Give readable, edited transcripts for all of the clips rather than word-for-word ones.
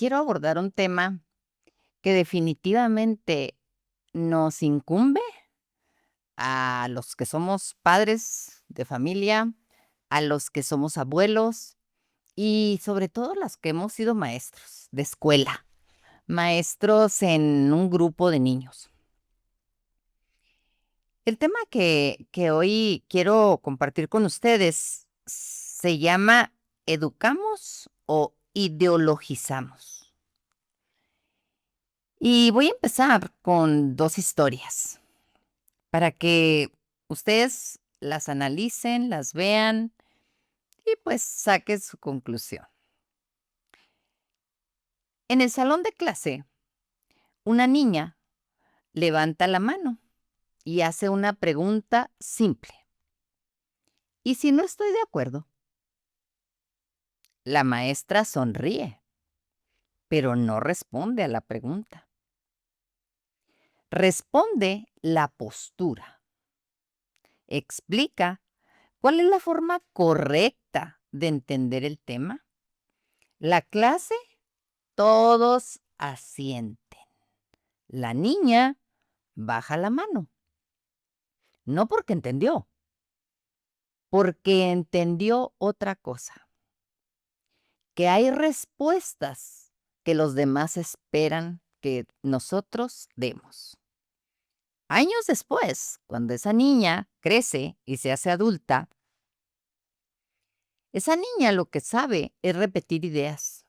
quiero abordar un tema que definitivamente nos incumbe a los que somos padres de familia, a los que somos abuelos y sobre todo las que hemos sido maestros de escuela, maestros en un grupo de niños. El tema que hoy quiero compartir con ustedes se llama ¿educamos o ideologizamos? Y voy a empezar con 2 historias, para que ustedes las analicen, las vean y, pues, saquen su conclusión. En el salón de clase, una niña levanta la mano y hace una pregunta simple. ¿Y si no estoy de acuerdo? La maestra sonríe, pero no responde a la pregunta. Responde la postura. Explica cuál es la forma correcta de entender el tema. La clase, todos asienten. La niña baja la mano. No porque entendió, porque entendió otra cosa, que hay respuestas que los demás esperan que nosotros demos. Años después, cuando esa niña crece y se hace adulta, esa niña lo que sabe es repetir ideas,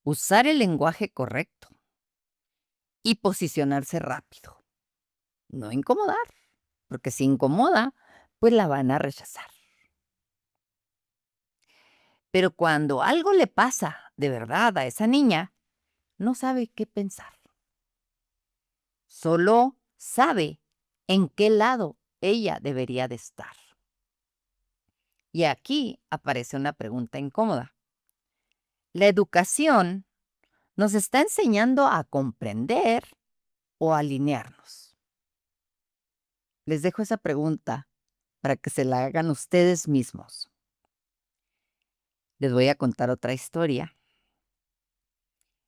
usar el lenguaje correcto y posicionarse rápido. No incomodar, porque si incomoda, pues la van a rechazar. Pero cuando algo le pasa de verdad a esa niña, no sabe qué pensar. Solo sabe en qué lado ella debería de estar. Y aquí aparece una pregunta incómoda. ¿La educación nos está enseñando a comprender o a alinearnos? Les dejo esa pregunta para que se la hagan ustedes mismos. Les voy a contar otra historia.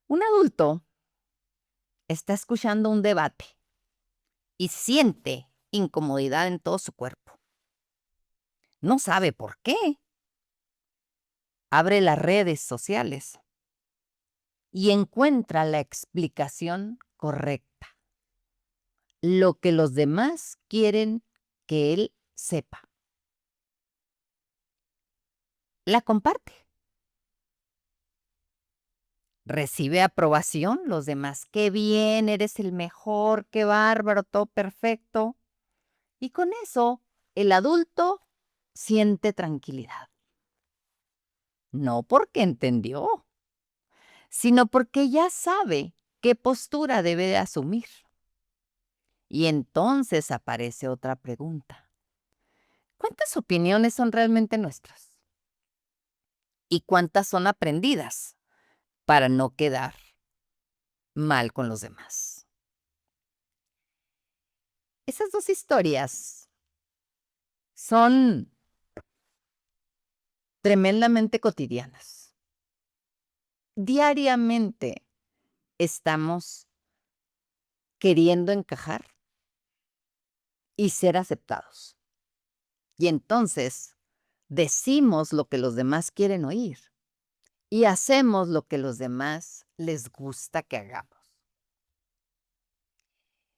Un adulto está escuchando un debate y siente incomodidad en todo su cuerpo. No sabe por qué. Abre las redes sociales y encuentra la explicación correcta, lo que los demás quieren que él sepa. La comparte. Recibe aprobación los demás. Qué bien, eres el mejor, qué bárbaro, todo perfecto. Y con eso, el adulto siente tranquilidad. No porque entendió, sino porque ya sabe qué postura debe de asumir. Y entonces aparece otra pregunta. ¿Cuántas opiniones son realmente nuestras? ¿Y cuántas son aprendidas para no quedar mal con los demás? Esas 2 historias son tremendamente cotidianas. Diariamente estamos queriendo encajar y ser aceptados. Y entonces decimos lo que los demás quieren oír y hacemos lo que los demás les gusta que hagamos.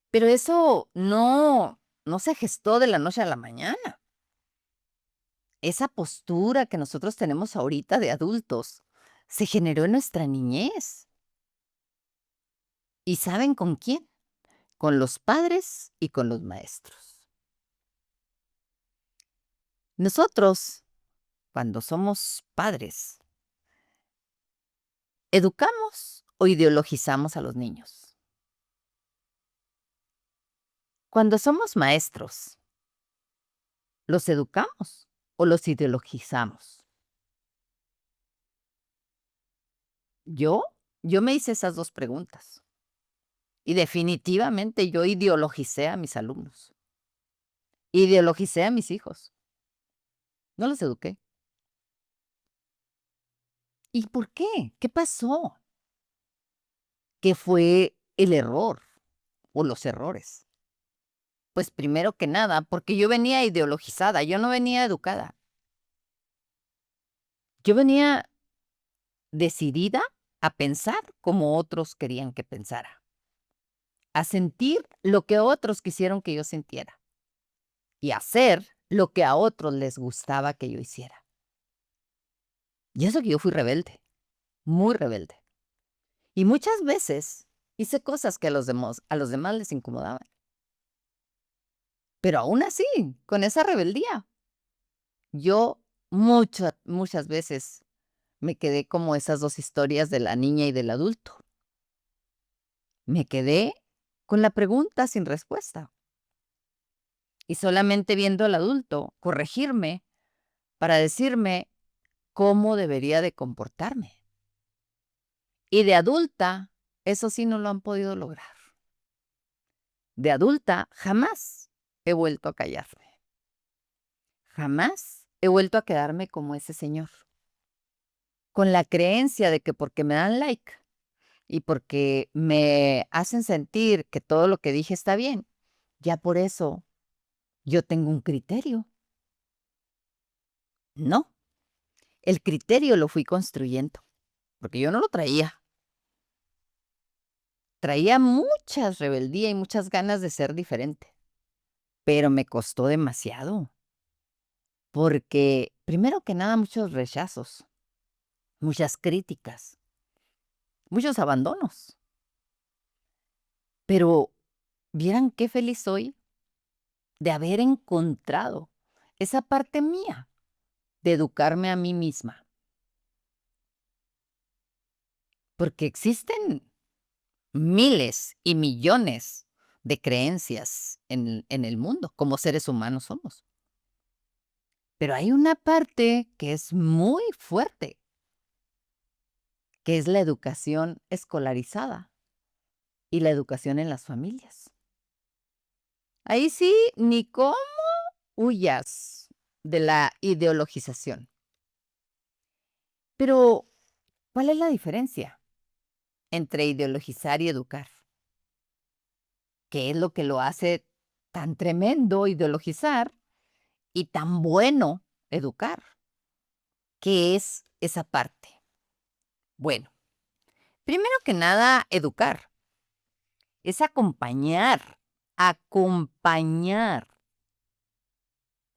Pero eso no se gestó de la noche a la mañana. Esa postura que nosotros tenemos ahorita de adultos se generó en nuestra niñez. ¿Y saben con quién? Con los padres y con los maestros. Nosotros, cuando somos padres, ¿educamos o ideologizamos a los niños? Cuando somos maestros, ¿los educamos o los ideologizamos? Yo, yo me hice esas 2 preguntas. Y definitivamente yo ideologicé a mis alumnos. Ideologicé a mis hijos. No los eduqué. ¿Y por qué? ¿Qué pasó? ¿Qué fue el error o los errores? Pues primero que nada, porque yo venía ideologizada, yo no venía educada. Yo venía decidida a pensar como otros querían que pensara, a sentir lo que otros quisieron que yo sintiera y hacer lo que a otros les gustaba que yo hiciera. Y eso que yo fui rebelde, muy rebelde. Y muchas veces hice cosas que a los demás les incomodaban. Pero aún así, con esa rebeldía, yo muchas veces me quedé como esas 2 historias de la niña y del adulto. Me quedé con la pregunta sin respuesta y solamente viendo al adulto corregirme para decirme cómo debería de comportarme. Y de adulta, eso sí no lo han podido lograr. De adulta, jamás he vuelto a callarme. Jamás he vuelto a quedarme como ese señor, con la creencia de que porque me dan like y porque me hacen sentir que todo lo que dije está bien, ya por eso yo tengo un criterio. No, el criterio lo fui construyendo, porque yo no lo traía. Traía mucha rebeldía y muchas ganas de ser diferente, pero me costó demasiado, porque primero que nada muchos rechazos, muchas críticas, muchos abandonos. Pero vieran qué feliz soy de haber encontrado esa parte mía de educarme a mí misma, porque existen miles y millones de creencias en el mundo, como seres humanos somos. Pero hay una parte que es muy fuerte, que es la educación escolarizada y la educación en las familias. Ahí sí, ni cómo huyas de la ideologización. Pero, ¿cuál es la diferencia entre ideologizar y educar? ¿Qué es lo que lo hace tan tremendo ideologizar y tan bueno educar? ¿Qué es esa parte? Bueno, primero que nada, educar es acompañar,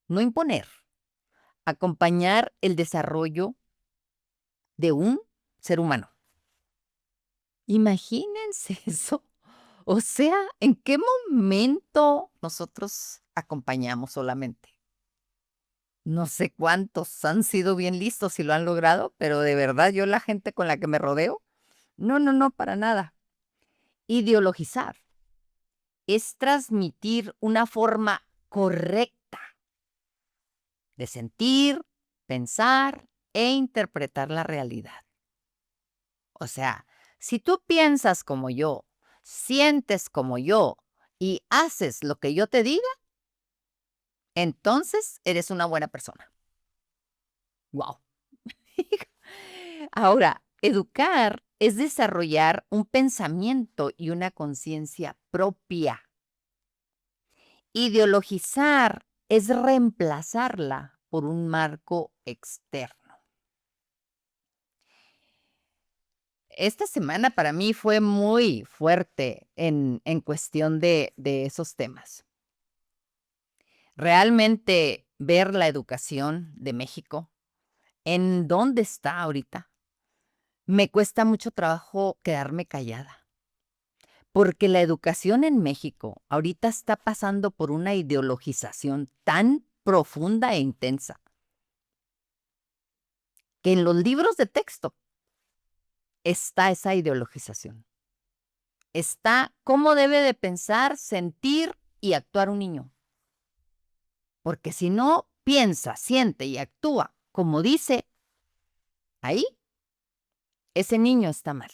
no imponer, acompañar el desarrollo de un ser humano. Imagínense eso. O sea, ¿en qué momento nosotros acompañamos solamente? No sé cuántos han sido bien listos y lo han logrado, pero de verdad yo la gente con la que me rodeo, no, no, no, para nada. Ideologizar es transmitir una forma correcta de sentir, pensar e interpretar la realidad. O sea, si tú piensas como yo, sientes como yo y haces lo que yo te diga, entonces eres una buena persona. Wow. Ahora, educar es desarrollar un pensamiento y una conciencia propia. Ideologizar es reemplazarla por un marco externo. Esta semana para mí fue muy fuerte en cuestión de esos temas. Realmente ver la educación de México, en dónde está ahorita, me cuesta mucho trabajo quedarme callada, porque la educación en México ahorita está pasando por una ideologización tan profunda e intensa, que en los libros de texto está esa ideologización. Está cómo debe de pensar, sentir y actuar un niño. Porque si no piensa, siente y actúa como dice, ahí ese niño está mal.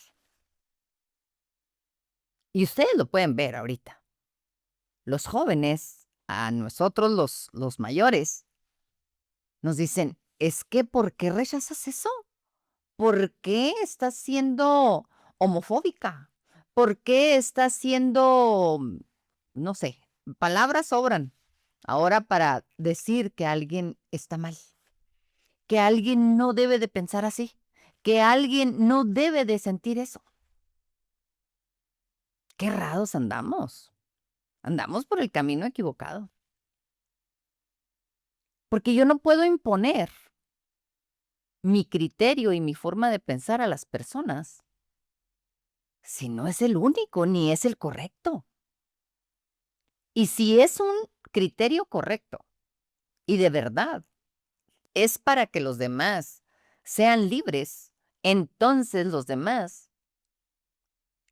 Y ustedes lo pueden ver ahorita. Los jóvenes, a nosotros los mayores, nos dicen, es que ¿por qué rechazas eso? ¿Por qué estás siendo homofóbica? ¿Por qué estás siendo, no sé, palabras sobran ahora para decir que alguien está mal, que alguien no debe de pensar así, que alguien no debe de sentir eso? Qué errados andamos. Andamos por el camino equivocado. Porque yo no puedo imponer mi criterio y mi forma de pensar a las personas si no es el único ni es el correcto. Y si es un criterio correcto y de verdad es para que los demás sean libres, entonces los demás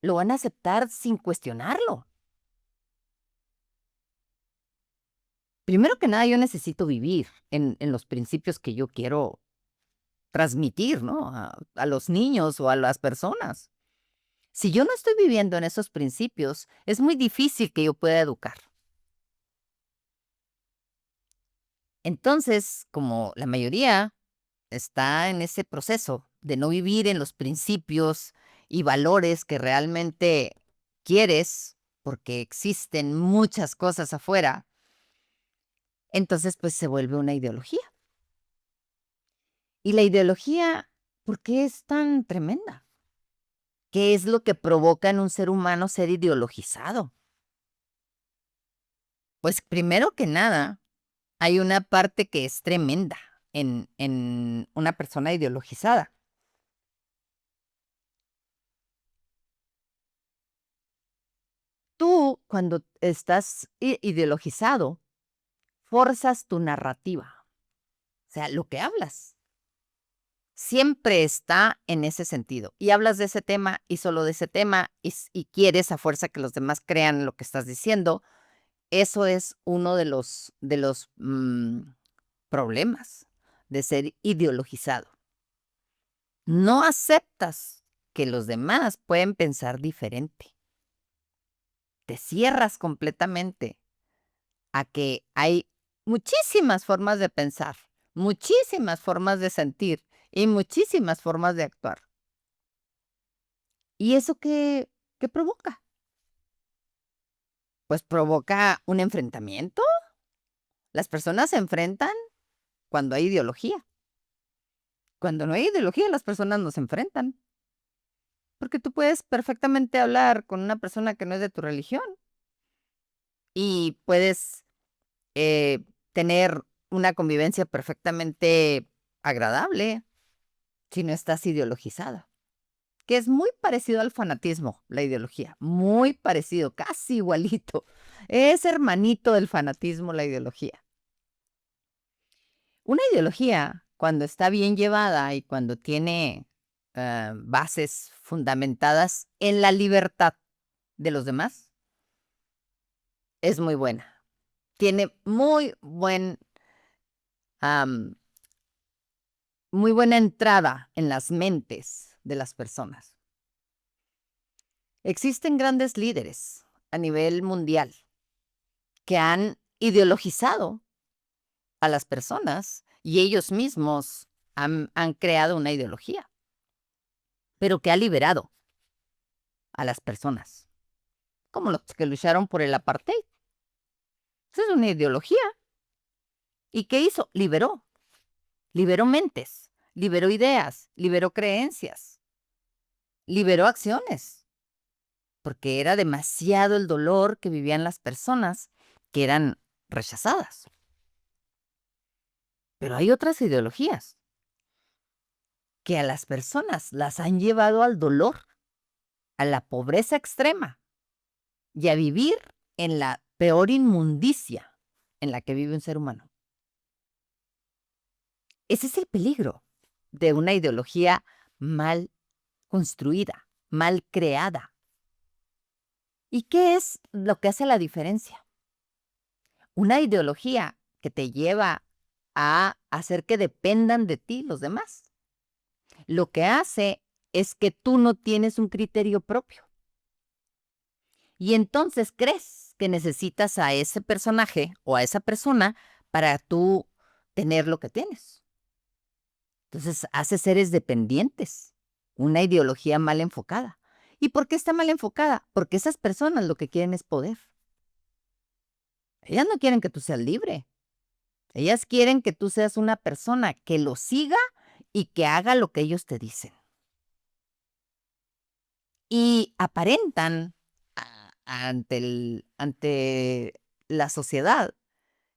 lo van a aceptar sin cuestionarlo. Primero que nada, yo necesito vivir en los principios que yo quiero transmitir, ¿no? A los niños o a las personas. Si yo no estoy viviendo en esos principios, es muy difícil que yo pueda educar. Entonces, como la mayoría está en ese proceso de no vivir en los principios y valores que realmente quieres, porque existen muchas cosas afuera, entonces pues se vuelve una ideología. Y la ideología, ¿por qué es tan tremenda? ¿Qué es lo que provoca en un ser humano ser ideologizado? Pues primero que nada, hay una parte que es tremenda en una persona ideologizada. Tú, cuando estás ideologizado, forzas tu narrativa. O sea, lo que hablas siempre está en ese sentido. Y hablas de ese tema y solo de ese tema y quieres a fuerza que los demás crean lo que estás diciendo. Eso es uno de los problemas de ser ideologizado. No aceptas que los demás pueden pensar diferente. Te cierras completamente a que hay muchísimas formas de pensar, muchísimas formas de sentir y muchísimas formas de actuar. ¿Y eso qué provoca? Pues provoca un enfrentamiento. Las personas se enfrentan cuando hay ideología. Cuando no hay ideología, las personas no se enfrentan. Porque tú puedes perfectamente hablar con una persona que no es de tu religión y puedes eh, tener una convivencia perfectamente agradable si no estás ideologizada, que es muy parecido al fanatismo, la ideología, muy parecido, casi igualito. Es hermanito del fanatismo, la ideología. Una ideología, cuando está bien llevada y cuando tiene bases fundamentadas en la libertad de los demás, es muy buena. Tiene muy buena entrada en las mentes de las personas. Existen grandes líderes a nivel mundial que han ideologizado a las personas y ellos mismos han creado una ideología, pero que ha liberado a las personas, como los que lucharon por el apartheid. Esa es una ideología. ¿Y qué hizo? Liberó mentes, liberó ideas, liberó creencias, liberó acciones, porque era demasiado el dolor que vivían las personas que eran rechazadas. Pero hay otras ideologías que a las personas las han llevado al dolor, a la pobreza extrema y a vivir en la peor inmundicia en la que vive un ser humano. Ese es el peligro de una ideología mal construida, mal creada. ¿Y qué es lo que hace la diferencia? Una ideología que te lleva a hacer que dependan de ti los demás. Lo que hace es que tú no tienes un criterio propio. Y entonces crees que necesitas a ese personaje o a esa persona para tú tener lo que tienes. Entonces hace seres dependientes, una ideología mal enfocada. ¿Y por qué está mal enfocada? Porque esas personas lo que quieren es poder. Ellas no quieren que tú seas libre. Ellas quieren que tú seas una persona que lo siga y que haga lo que ellos te dicen. Y aparentan ante la sociedad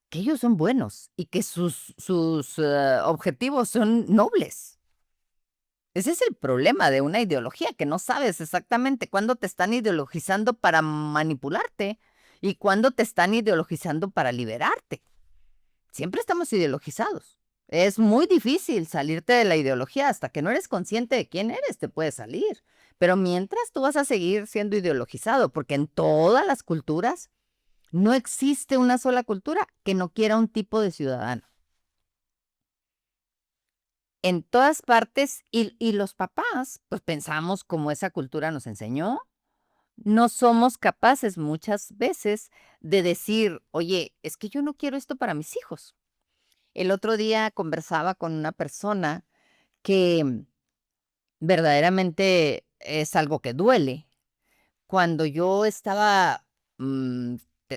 que ellos son buenos y que sus objetivos son nobles. Ese es el problema de una ideología, que no sabes exactamente cuándo te están ideologizando para manipularte y cuándo te están ideologizando para liberarte. Siempre estamos ideologizados. Es muy difícil salirte de la ideología hasta que no eres consciente de quién eres, te puedes salir. Pero mientras tú vas a seguir siendo ideologizado, porque en todas las culturas no existe una sola cultura que no quiera un tipo de ciudadano. En todas partes, y los papás, pues pensamos como esa cultura nos enseñó, no somos capaces muchas veces de decir, oye, es que yo no quiero esto para mis hijos. El otro día conversaba con una persona que verdaderamente es algo que duele. Cuando yo estaba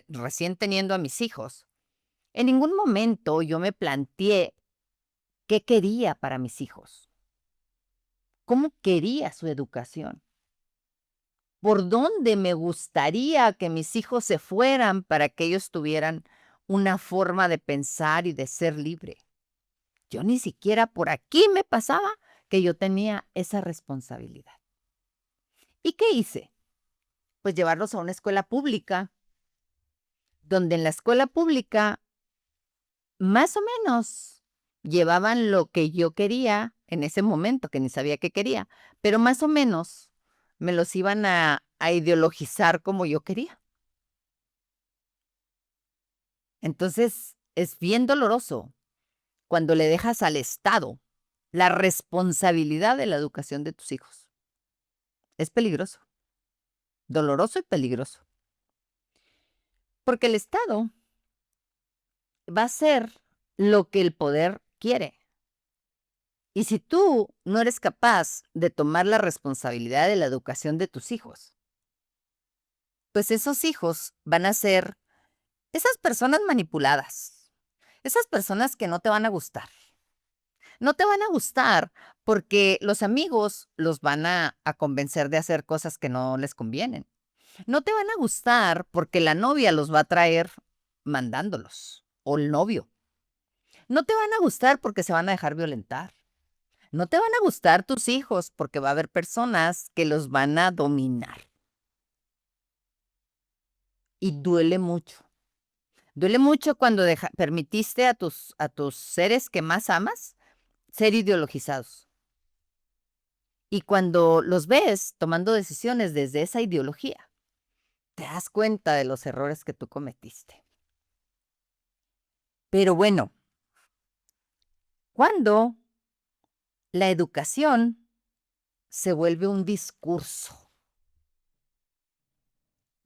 recién teniendo a mis hijos, en ningún momento yo me planteé qué quería para mis hijos, cómo quería su educación, por dónde me gustaría que mis hijos se fueran para que ellos tuvieran una forma de pensar y de ser libre. Yo ni siquiera por aquí me pasaba que yo tenía esa responsabilidad. ¿Y qué hice? Pues llevarlos a una escuela pública, donde en la escuela pública más o menos llevaban lo que yo quería en ese momento, que ni sabía qué quería, pero más o menos me los iban a ideologizar como yo quería. Entonces, es bien doloroso cuando le dejas al Estado la responsabilidad de la educación de tus hijos. Es peligroso, doloroso y peligroso. Porque el Estado va a hacer lo que el poder quiere. Y si tú no eres capaz de tomar la responsabilidad de la educación de tus hijos, pues esos hijos van a ser esas personas manipuladas, esas personas que no te van a gustar. No te van a gustar porque los amigos los van a convencer de hacer cosas que no les convienen. No te van a gustar porque la novia los va a traer mandándolos, o el novio. No te van a gustar porque se van a dejar violentar. No te van a gustar tus hijos porque va a haber personas que los van a dominar. Y duele mucho. Duele mucho cuando permitiste a tus seres que más amas ser ideologizados. Y cuando los ves tomando decisiones desde esa ideología, te das cuenta de los errores que tú cometiste. Pero bueno, cuando la educación se vuelve un discurso.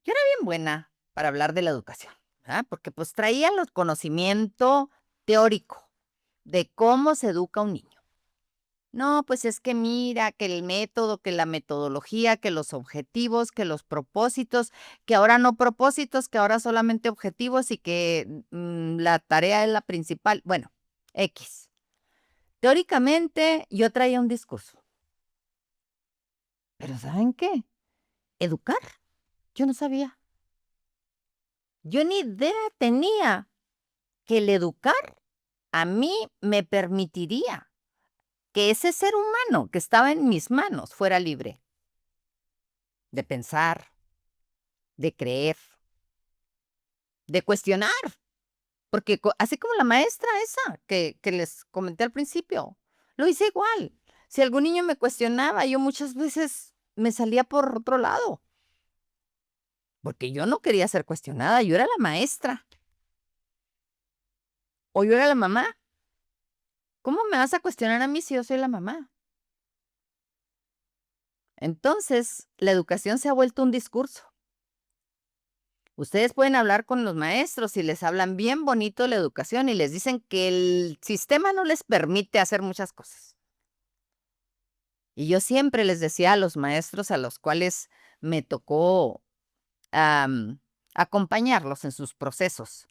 Yo era bien buena para hablar de la educación, ¿verdad? Porque pues traía el conocimiento teórico de cómo se educa un niño. No, pues es que mira, que el método, que la metodología, que los objetivos, que los propósitos, que ahora no propósitos, que ahora solamente objetivos y que la tarea es la principal. Bueno, X. Teóricamente yo traía un discurso. Pero ¿saben qué? Educar. Yo no sabía. Yo ni idea tenía que el educar a mí me permitiría que ese ser humano que estaba en mis manos fuera libre de pensar, de creer, de cuestionar. Porque así como la maestra esa que les comenté al principio, lo hice igual. Si algún niño me cuestionaba, yo muchas veces me salía por otro lado, porque yo no quería ser cuestionada, yo era la maestra o yo era la mamá. ¿Cómo me vas a cuestionar a mí si yo soy la mamá? Entonces, la educación se ha vuelto un discurso. Ustedes pueden hablar con los maestros y les hablan bien bonito de la educación y les dicen que el sistema no les permite hacer muchas cosas. Y yo siempre les decía a los maestros a los cuales me tocó acompañarlos en sus procesos,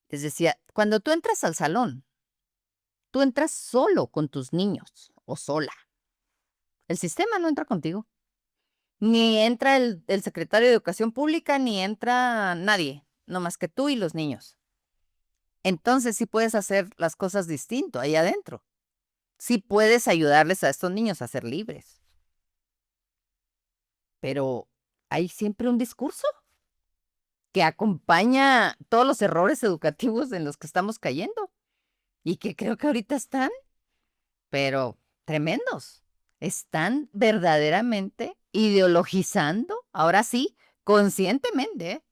les decía, cuando tú entras al salón, tú entras solo con tus niños o sola. El sistema no entra contigo. Ni entra el secretario de Educación Pública, ni entra nadie, no más que tú y los niños. Entonces sí puedes hacer las cosas distinto ahí adentro. Sí puedes ayudarles a estos niños a ser libres. Pero hay siempre un discurso que acompaña todos los errores educativos en los que estamos cayendo y que creo que ahorita están, pero tremendos. Están verdaderamente ideologizando, ahora sí, conscientemente, ¿eh?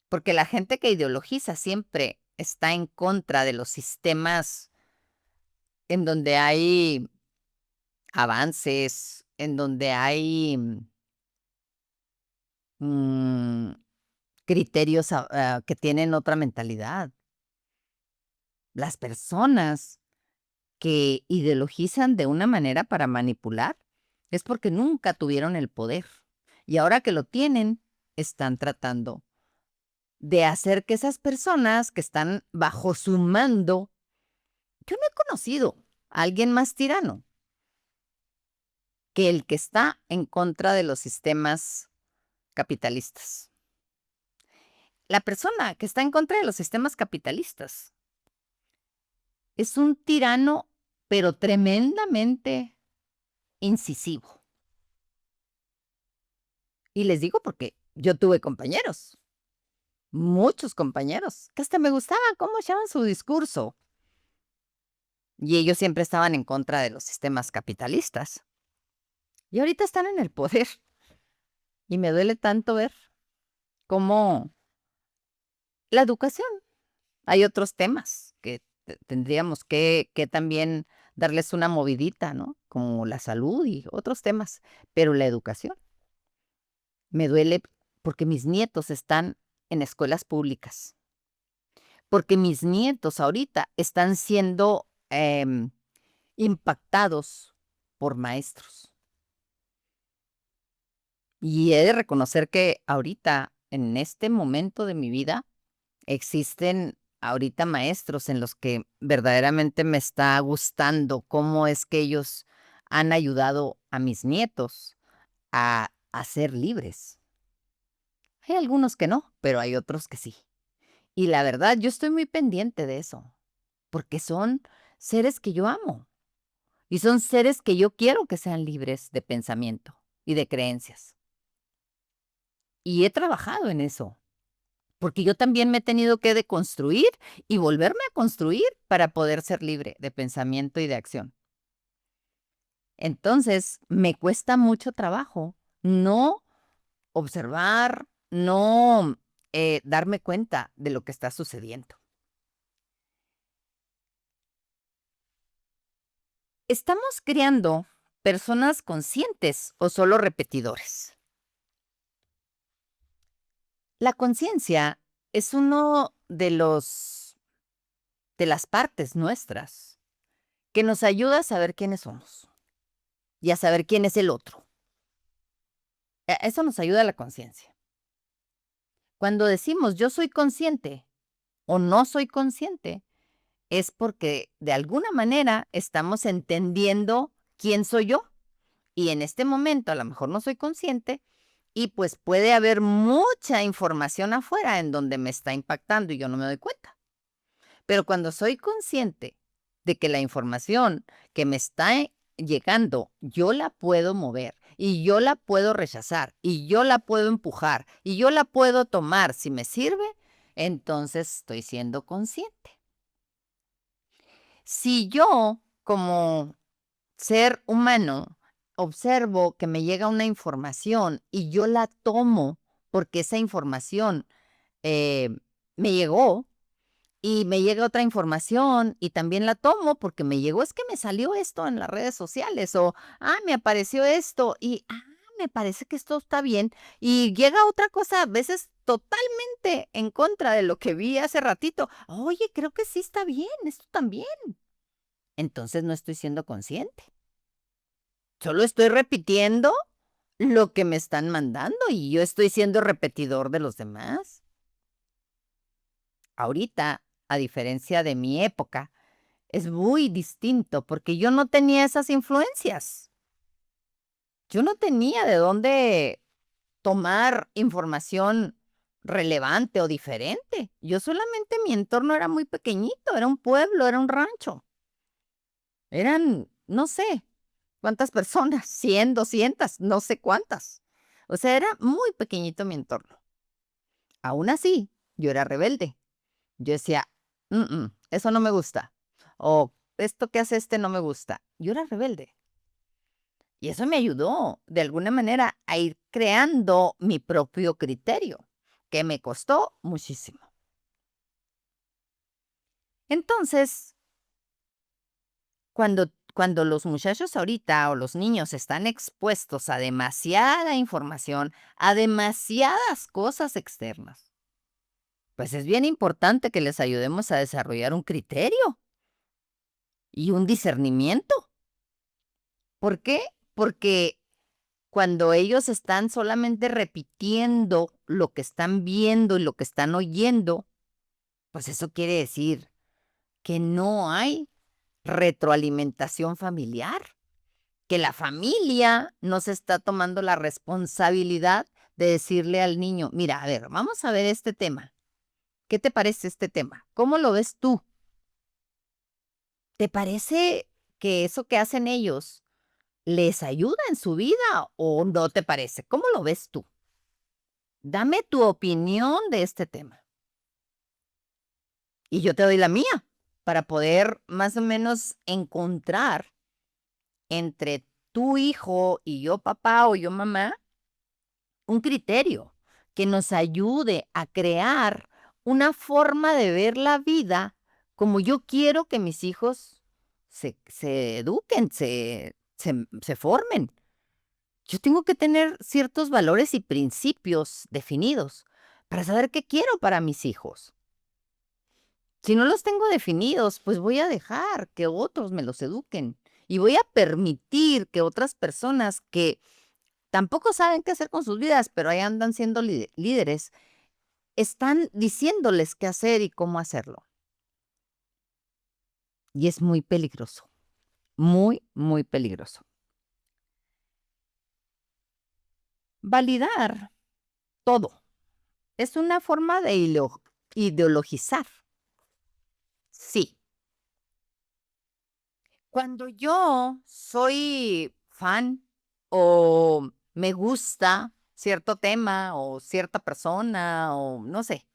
Porque la gente que ideologiza siempre está en contra de los sistemas en donde hay avances, en donde hay mm, criterios que tienen otra mentalidad. Las personas que ideologizan de una manera para manipular es porque nunca tuvieron el poder. Y ahora que lo tienen, están tratando de hacer que esas personas que están bajo su mando, yo no he conocido a alguien más tirano que el que está en contra de los sistemas capitalistas. La persona que está en contra de los sistemas capitalistas es un tirano, pero tremendamente incisivo. Y les digo porque yo tuve compañeros, muchos compañeros, que hasta me gustaban cómo echaban su discurso. Y ellos siempre estaban en contra de los sistemas capitalistas. Y ahorita están en el poder. Y me duele tanto ver cómo la educación, hay otros temas que tendríamos que también darles una movidita, ¿no? Como la salud y otros temas. Pero la educación me duele porque mis nietos están en escuelas públicas. Porque mis nietos ahorita están siendo impactados por maestros. Y he de reconocer que ahorita, en este momento de mi vida, existen ahorita maestros en los que verdaderamente me está gustando cómo es que ellos han ayudado a mis nietos a ser libres. Hay algunos que no, pero hay otros que sí. Y la verdad, yo estoy muy pendiente de eso, porque son seres que yo amo y son seres que yo quiero que sean libres de pensamiento y de creencias. Y he trabajado en eso, porque yo también me he tenido que deconstruir y volverme a construir para poder ser libre de pensamiento y de acción. Entonces, me cuesta mucho trabajo no observar, no darme cuenta de lo que está sucediendo. ¿Estamos creando personas conscientes o solo repetidores? La conciencia es uno de las partes nuestras que nos ayuda a saber quiénes somos y a saber quién es el otro. Eso nos ayuda a la conciencia. Cuando decimos yo soy consciente o no soy consciente, es porque de alguna manera estamos entendiendo quién soy yo. Y en este momento a lo mejor no soy consciente y pues puede haber mucha información afuera en donde me está impactando y yo no me doy cuenta. Pero cuando soy consciente de que la información que me está llegando, yo la puedo mover y yo la puedo rechazar y yo la puedo empujar y yo la puedo tomar si me sirve, entonces estoy siendo consciente. Si yo, como ser humano, observo que me llega una información y yo la tomo porque esa información eh, me llegó, y me llega otra información y también la tomo porque me llegó, es que me salió esto en las redes sociales o, me apareció esto y, me parece que esto está bien. Y llega otra cosa a veces totalmente en contra de lo que vi hace ratito. Oye, creo que sí está bien, esto también. Entonces no estoy siendo consciente. Solo estoy repitiendo lo que me están mandando y yo estoy siendo repetidor de los demás. Ahorita, a diferencia de mi época, es muy distinto porque yo no tenía esas influencias. Yo no tenía de dónde tomar información relevante o diferente. Yo solamente mi entorno era muy pequeñito, era un pueblo, era un rancho. Eran, no sé cuántas personas, 100, 200, no sé cuántas. O sea, era muy pequeñito mi entorno. Aún así, yo era rebelde. Yo decía, eso no me gusta. O esto que hace este no me gusta. Yo era rebelde. Y eso me ayudó, de alguna manera, a ir creando mi propio criterio, que me costó muchísimo. Entonces, cuando los muchachos ahorita o los niños están expuestos a demasiada información, a demasiadas cosas externas, pues es bien importante que les ayudemos a desarrollar un criterio y un discernimiento. ¿Por qué? Porque cuando ellos están solamente repitiendo lo que están viendo y lo que están oyendo, pues eso quiere decir que no hay retroalimentación familiar, que la familia no se está tomando la responsabilidad de decirle al niño, mira, a ver, vamos a ver este tema. ¿Qué te parece este tema? ¿Cómo lo ves tú? ¿Te parece que eso que hacen ellos les ayuda en su vida o no te parece? ¿Cómo lo ves tú? Dame tu opinión de este tema. Y yo te doy la mía para poder más o menos encontrar entre tu hijo y yo papá o yo mamá un criterio que nos ayude a crear una forma de ver la vida como yo quiero que mis hijos se eduquen, se formen. Yo tengo que tener ciertos valores y principios definidos para saber qué quiero para mis hijos. Si no los tengo definidos, pues voy a dejar que otros me los eduquen y voy a permitir que otras personas que tampoco saben qué hacer con sus vidas, pero ahí andan siendo líderes, están diciéndoles qué hacer y cómo hacerlo. Y es muy peligroso, muy, muy peligroso. Validar todo es una forma de ideologizar. Sí. Cuando yo soy fan o me gusta cierto tema o cierta persona o no sé,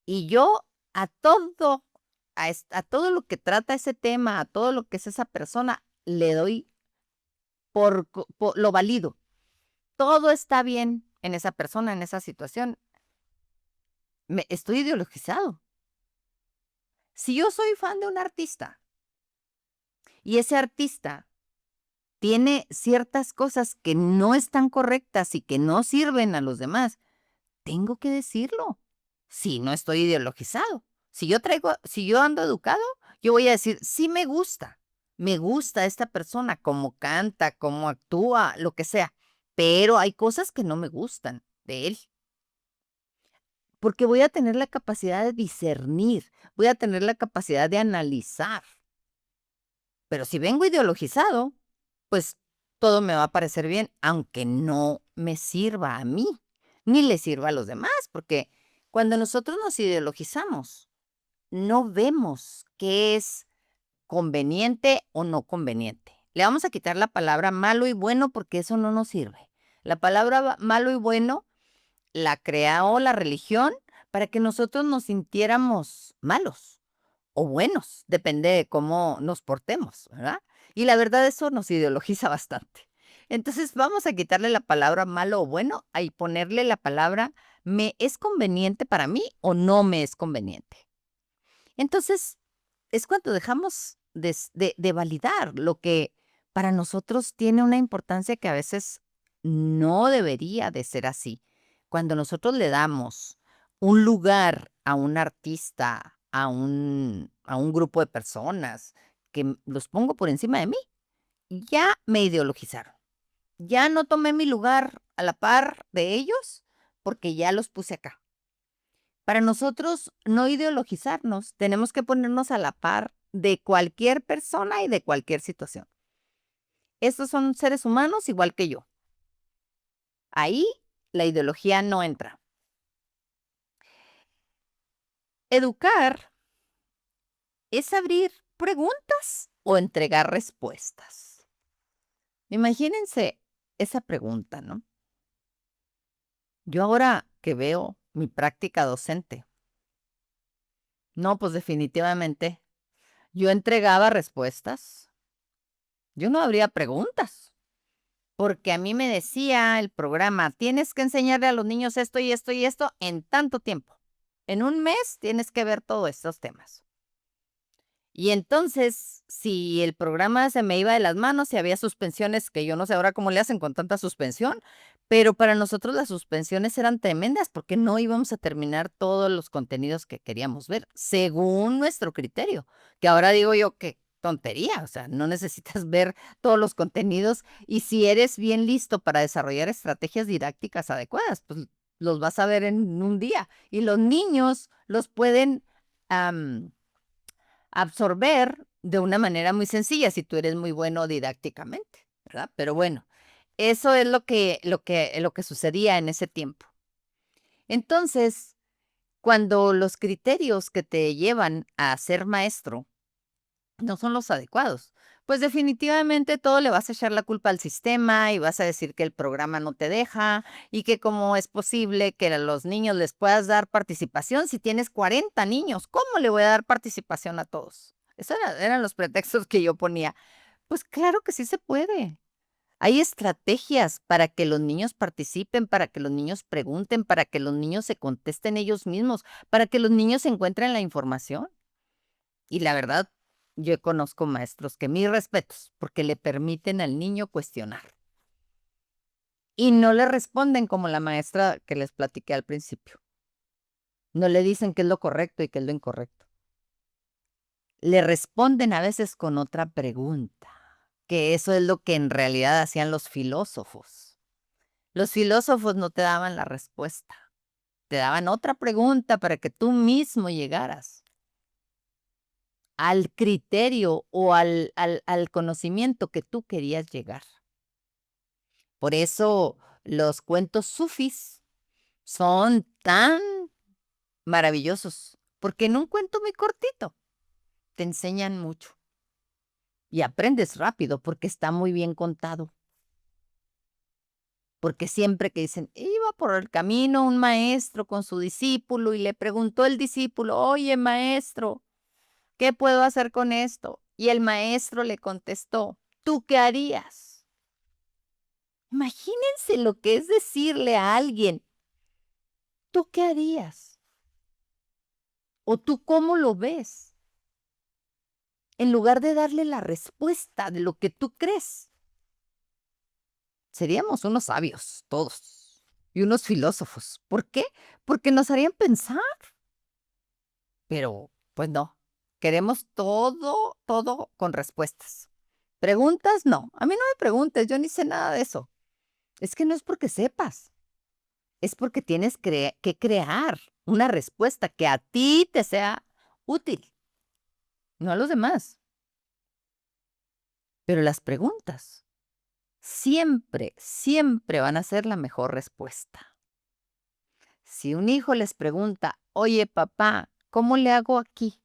y yo a todo, a todo lo que trata ese tema, a todo lo que es esa persona, le doy lo valido. Todo está bien en esa persona, en esa situación. Estoy ideologizado. Si yo soy fan de un artista y ese artista tiene ciertas cosas que no están correctas y que no sirven a los demás, tengo que decirlo. Si no estoy ideologizado. Si yo ando educado, yo voy a decir, sí me gusta esta persona, cómo canta, cómo actúa, lo que sea, pero hay cosas que no me gustan de él. Porque voy a tener la capacidad de discernir, voy a tener la capacidad de analizar. Pero si vengo ideologizado, pues todo me va a parecer bien, aunque no me sirva a mí, ni le sirva a los demás, porque cuando nosotros nos ideologizamos, no vemos qué es conveniente o no conveniente. Le vamos a quitar la palabra malo y bueno porque eso no nos sirve. La palabra malo y bueno la creó la religión para que nosotros nos sintiéramos malos o buenos, depende de cómo nos portemos, ¿verdad? Y la verdad eso nos ideologiza bastante. Entonces vamos a quitarle la palabra malo o bueno y ponerle la palabra ¿me es conveniente para mí o no me es conveniente? Entonces es cuando dejamos de validar lo que para nosotros tiene una importancia que a veces no debería de ser así. Cuando nosotros le damos un lugar a un artista, a un grupo de personas, que los pongo por encima de mí, ya me ideologizaron. Ya no tomé mi lugar a la par de ellos porque ya los puse acá. Para nosotros no ideologizarnos, tenemos que ponernos a la par de cualquier persona y de cualquier situación. Estos son seres humanos igual que yo. Ahí la ideología no entra. Educar es abrir preguntas o entregar respuestas. Imagínense esa pregunta, ¿no? Yo ahora que veo mi práctica docente, no, pues definitivamente yo entregaba respuestas. Yo no habría preguntas, porque a mí me decía el programa, tienes que enseñarle a los niños esto y esto y esto en tanto tiempo. En un mes tienes que ver todos estos temas. Y entonces, si el programa se me iba de las manos, si había suspensiones, que yo no sé ahora cómo le hacen con tanta suspensión, pero para nosotros las suspensiones eran tremendas porque no íbamos a terminar todos los contenidos que queríamos ver, según nuestro criterio, que ahora digo yo que tontería, o sea, no necesitas ver todos los contenidos y si eres bien listo para desarrollar estrategias didácticas adecuadas, pues los vas a ver en un día y los niños los pueden absorber de una manera muy sencilla si tú eres muy bueno didácticamente, ¿verdad? Pero bueno, eso es lo que sucedía en ese tiempo. Entonces, cuando los criterios que te llevan a ser maestro no son los adecuados, pues definitivamente todo le vas a echar la culpa al sistema y vas a decir que el programa no te deja y que cómo es posible que a los niños les puedas dar participación si tienes 40 niños. ¿Cómo le voy a dar participación a todos? Esos eran los pretextos que yo ponía. Pues claro que sí se puede. Hay estrategias para que los niños participen, para que los niños pregunten, para que los niños se contesten ellos mismos, para que los niños encuentren la información. Y la verdad, yo conozco maestros que mis respetos, porque le permiten al niño cuestionar. Y no le responden como la maestra que les platiqué al principio. No le dicen qué es lo correcto y qué es lo incorrecto. Le responden a veces con otra pregunta, que eso es lo que en realidad hacían los filósofos. Los filósofos no te daban la respuesta, te daban otra pregunta para que tú mismo llegaras al criterio o al conocimiento que tú querías llegar. Por eso los cuentos sufís son tan maravillosos, porque en un cuento muy cortito te enseñan mucho y aprendes rápido porque está muy bien contado. Porque siempre que dicen, iba por el camino un maestro con su discípulo y le preguntó el discípulo, oye maestro, ¿qué puedo hacer con esto? Y el maestro le contestó, ¿tú qué harías? Imagínense lo que es decirle a alguien, ¿tú qué harías? ¿O tú cómo lo ves? En lugar de darle la respuesta de lo que tú crees. Seríamos unos sabios, todos, y unos filósofos. ¿Por qué? Porque nos harían pensar. Pero, pues no. Queremos todo con respuestas. ¿Preguntas? No. A mí no me preguntes, yo ni sé nada de eso. Es que no es porque sepas. Es porque tienes que crear una respuesta que a ti te sea útil, no a los demás. Pero las preguntas siempre van a ser la mejor respuesta. Si un hijo les pregunta, oye papá, ¿cómo le hago aquí?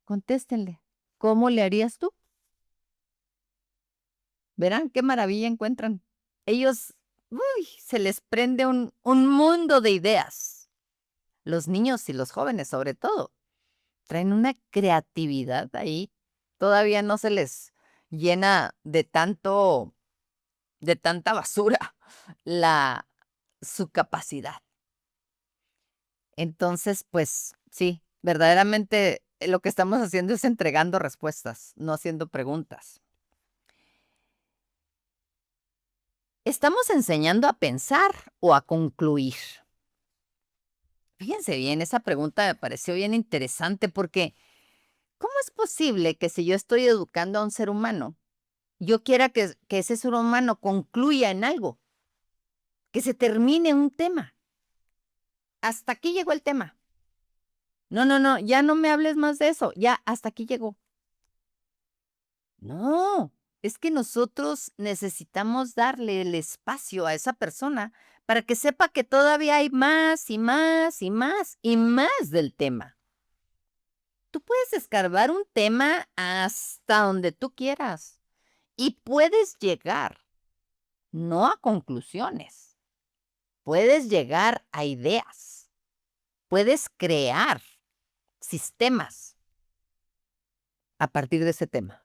Contéstenle, ¿cómo le harías tú? Verán qué maravilla encuentran. Ellos, se les prende un mundo de ideas. Los niños y los jóvenes, sobre todo, traen una creatividad ahí. Todavía no se les llena de tanta basura su capacidad. Entonces, pues sí, verdaderamente lo que estamos haciendo es entregando respuestas, no haciendo preguntas. ¿Estamos enseñando a pensar o a concluir? Fíjense bien, esa pregunta me pareció bien interesante porque ¿cómo es posible que si yo estoy educando a un ser humano, yo quiera que ese ser humano concluya en algo, que se termine un tema. Hasta aquí llegó el tema. No, no, no, ya no me hables más de eso, ya hasta aquí llegó. No, es que nosotros necesitamos darle el espacio a esa persona para que sepa que todavía hay más y más y más y más del tema. Tú puedes escarbar un tema hasta donde tú quieras y puedes llegar, no a conclusiones, puedes llegar a ideas, puedes crear sistemas a partir de ese tema.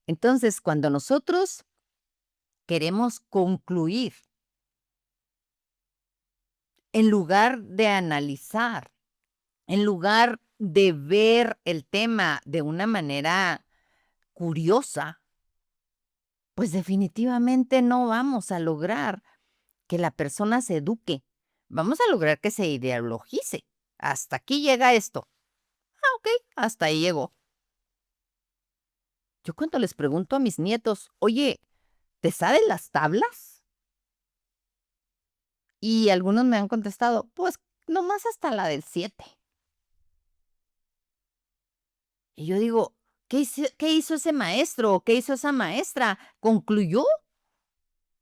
Entonces, cuando nosotros queremos concluir, en lugar de analizar, en lugar de ver el tema de una manera curiosa, pues definitivamente no vamos a lograr que la persona se eduque. Vamos a lograr que se ideologice. Hasta aquí llega esto. Ah, ok, hasta ahí llegó. Yo cuando les pregunto a mis nietos, oye, ¿te sabes las tablas? Y algunos me han contestado, pues nomás hasta la del 7. Y yo digo, ¿qué hizo ese maestro o qué hizo esa maestra? ¿Concluyó?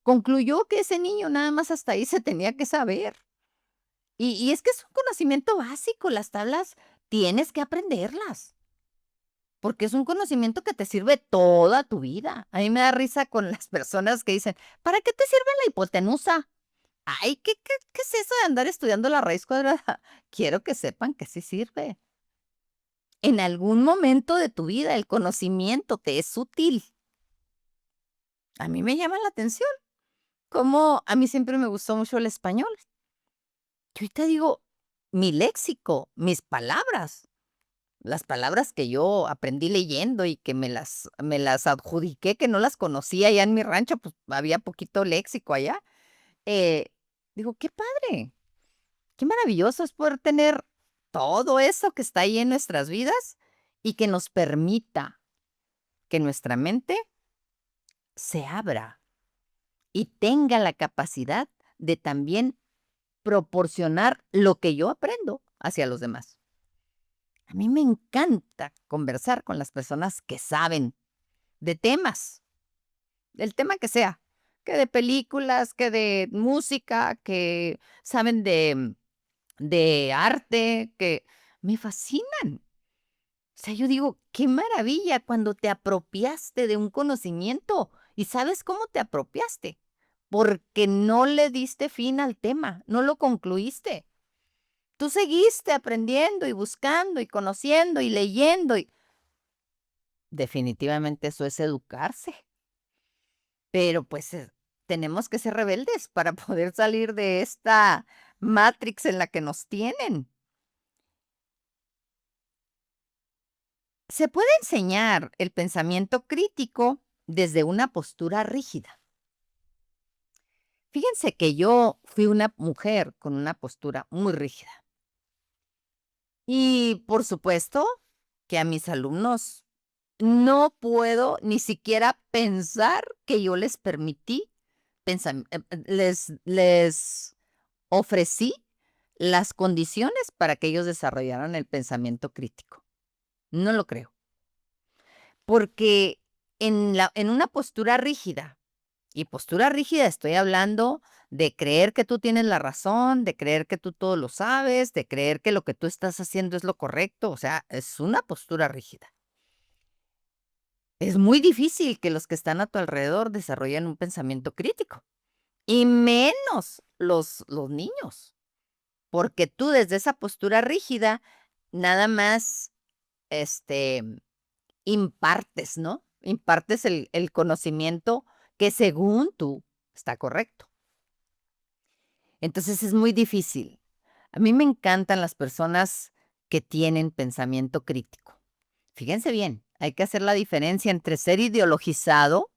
Concluyó que ese niño nada más hasta ahí se tenía que saber. Y es que es un conocimiento básico, las tablas tienes que aprenderlas, porque es un conocimiento que te sirve toda tu vida. A mí me da risa con las personas que dicen, ¿para qué te sirve la hipotenusa? Ay, ¿qué es eso de andar estudiando la raíz cuadrada? Quiero que sepan que sí sirve. En algún momento de tu vida el conocimiento te es útil. A mí me llama la atención, como a mí siempre me gustó mucho el español. Yo ahorita digo, mi léxico, mis palabras, las palabras que yo aprendí leyendo y que me las adjudiqué, que no las conocía allá en mi rancho, pues había poquito léxico allá. Eh, Digo, qué padre, qué maravilloso es poder tener todo eso que está ahí en nuestras vidas y que nos permita que nuestra mente se abra y tenga la capacidad de también proporcionar lo que yo aprendo hacia los demás. A mí me encanta conversar con las personas que saben de temas, del tema que de películas, que de música, que saben de arte, que me fascinan. O sea, yo digo, qué maravilla cuando te apropiaste de un conocimiento. ¿Y sabes cómo te apropiaste? Porque no le diste fin al tema, no lo concluiste. Tú seguiste aprendiendo y buscando y conociendo y leyendo y definitivamente eso es educarse. Pero pues tenemos que ser rebeldes para poder salir de esta matrix en la que nos tienen. Se puede enseñar el pensamiento crítico desde una postura rígida. Fíjense que yo fui una mujer con una postura muy rígida. Y por supuesto que a mis alumnos no puedo ni siquiera pensar que yo les permití, les ofrecí las condiciones para que ellos desarrollaran el pensamiento crítico. No lo creo. Porque en una postura rígida, y postura rígida estoy hablando de creer que tú tienes la razón, de creer que tú todo lo sabes, de creer que lo que tú estás haciendo es lo correcto, o sea, es una postura rígida. Es muy difícil que los que están a tu alrededor desarrollen un pensamiento crítico, y menos los niños, porque tú desde esa postura rígida nada más, este, impartes, ¿no? Impartes el conocimiento que según tú está correcto. Entonces es muy difícil. A mí me encantan las personas que tienen pensamiento crítico. Fíjense bien, hay que hacer la diferencia entre ser ideologizado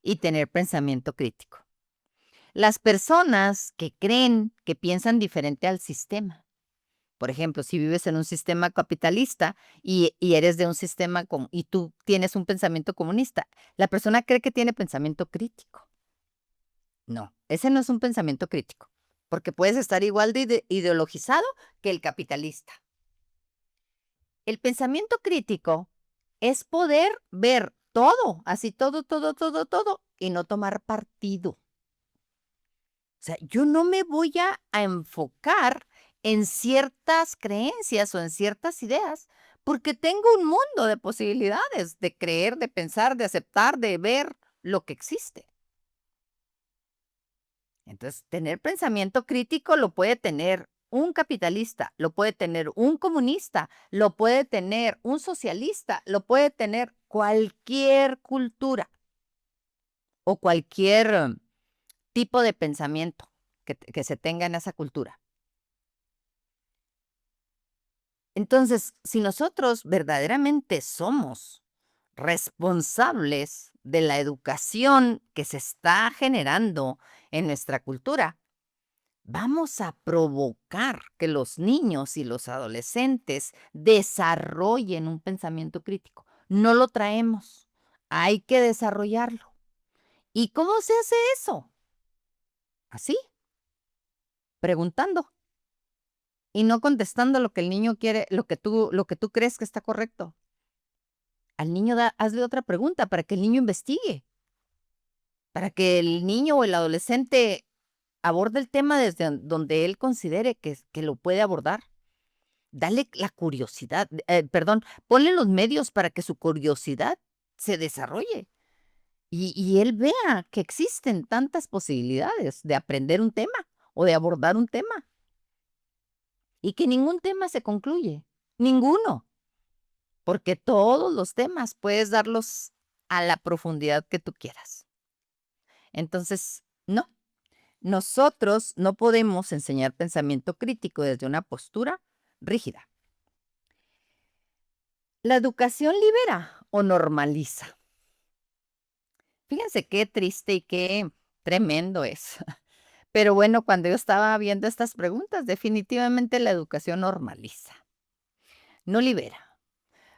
y tener pensamiento crítico. Las personas que creen que piensan diferente al sistema, Por ejemplo, si vives en un sistema capitalista y eres de un sistema y tú tienes un pensamiento comunista, la persona cree que tiene pensamiento crítico. No, ese no es un pensamiento crítico, porque puedes estar igual de ideologizado que el capitalista. El pensamiento crítico es poder ver todo, así todo, todo, todo, todo, y no tomar partido. O sea, yo no me voy a enfocar en ciertas creencias o en ciertas ideas, porque tengo un mundo de posibilidades de creer, de pensar, de aceptar, de ver lo que existe. Entonces, tener pensamiento crítico lo puede tener un capitalista, lo puede tener un comunista, lo puede tener un socialista, lo puede tener cualquier cultura o cualquier tipo de pensamiento que se tenga en esa cultura. Entonces, si nosotros verdaderamente somos responsables de la educación que se está generando en nuestra cultura, vamos a provocar que los niños y los adolescentes desarrollen un pensamiento crítico. No lo traemos, hay que desarrollarlo. ¿Y cómo se hace eso? Así, preguntando y no contestando lo que el niño quiere, lo que tú crees que está correcto. Al niño hazle otra pregunta para que el niño investigue, para que el niño o el adolescente aborde el tema desde donde él considere que lo puede abordar. Dale la curiosidad, ponle los medios para que su curiosidad se desarrolle y él vea que existen tantas posibilidades de aprender un tema o de abordar un tema y que ningún tema se concluye, ninguno, porque todos los temas puedes darlos a la profundidad que tú quieras. Entonces, no, nosotros no podemos enseñar pensamiento crítico desde una postura rígida. ¿La educación libera o normaliza? Fíjense qué triste y qué tremendo es. Pero bueno, cuando yo estaba viendo estas preguntas, definitivamente la educación normaliza, no libera.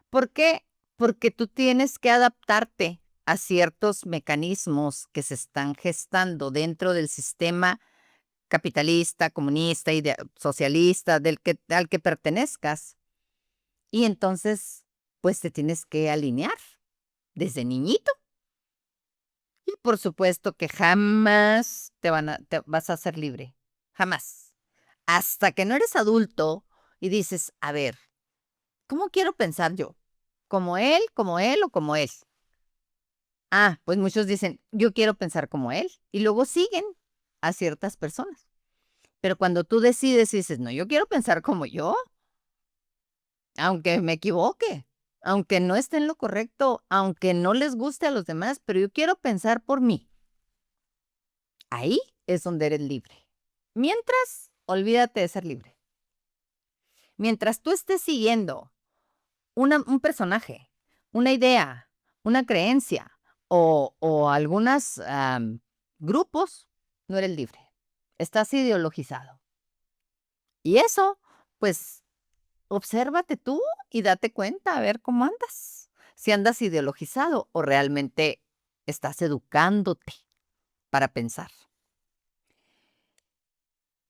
¿Por qué? Porque tú tienes que adaptarte a ciertos mecanismos que se están gestando dentro del sistema capitalista, comunista y socialista al que pertenezcas. Y entonces, pues te tienes que alinear desde niñito. Y por supuesto que jamás te vas a hacer libre, jamás. Hasta que no eres adulto y dices, a ver, ¿cómo quiero pensar yo? Como él o como él? Ah, pues muchos dicen, yo quiero pensar como él. Y luego siguen a ciertas personas. Pero cuando tú decides y dices, no, yo quiero pensar como yo, aunque me equivoque, aunque no esté en lo correcto, aunque no les guste a los demás, pero yo quiero pensar por mí. Ahí es donde eres libre. Mientras, olvídate de ser libre. Mientras tú estés siguiendo un personaje, una idea, una creencia o algunos grupos, no eres libre. Estás ideologizado. Y eso, pues, obsérvate tú y date cuenta a ver cómo andas. Si andas ideologizado o realmente estás educándote para pensar.